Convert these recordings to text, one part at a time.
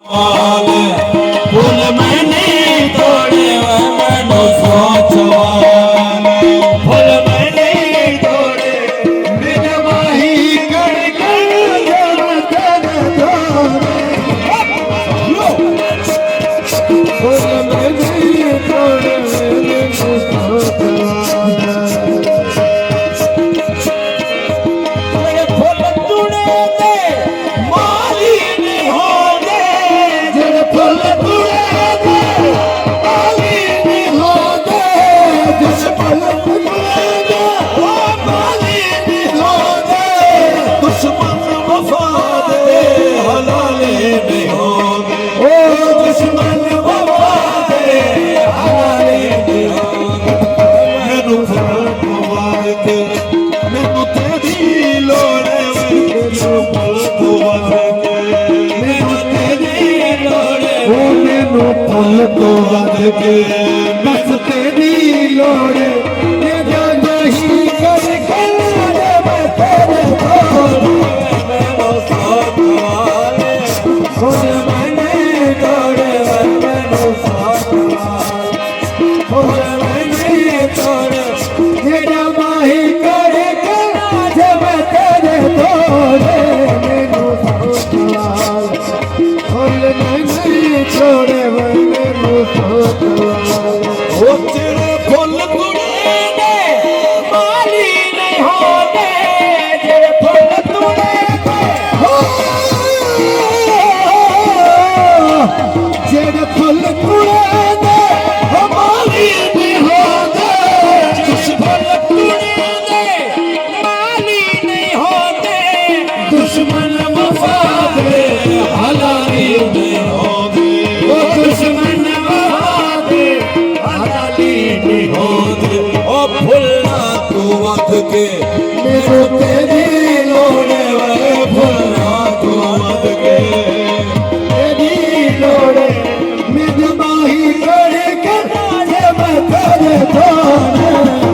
फूल मैंने तोड़े मैंने सोचवाले फूल मैंने तोड़े बिन माही कर कर जब तन तोड़े फूल मैंने तोड़े मैंने सोचवाले फूल तोड़े दे माली नहीं हो फूल तुड़े दे माली नहीं हो दे जिस फूल तुड़े दे वो माली नहीं हो दे दुश्मन वफा दे हलाले नहीं हो दे ओ दुश्मन वफा दे हलाले नहीं हो दे मैनू फूल तुवार के मैनू तेरी लोड़े मैनू फूल तुवार के मैनू तेरी लोड़े मैनू फूल तो वध के बस तेरी लोड़ ये जो नहीं कर कर मैं तेरे मैनू सोचवाले फूल मैंने तोड़े मैनू सोचवाले फूल मैंने तोड़े ये जो माही कर कर मैं तेरे तोड़े मैनू सोचवाले फूल मैंने छोड़े मैनू सोचवाले ओ तेरे फूल तुड़े दे माली नहीं होते तेरे फूल तुड़े दे तेरे फूल तुड़े दे माली नहीं होते जिस फूल तुड़े दे माली नहीं होते दुश्मन वफा दे हलाली नहीं होते ओ दुश्मन वफा दे हलाली नहीं होते ओ फुल्ला तू वध के मेरे तेरी लोड़े वे फुल्ला तू वध के तेरी लोड़े मेरी माही करे के जे मैं तेरे तोड़े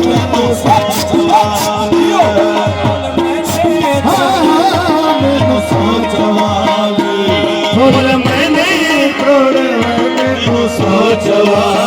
मैनू सोचवाले मैनू सोचवाले फूल मैंने तोड़े मैनू सोचवाले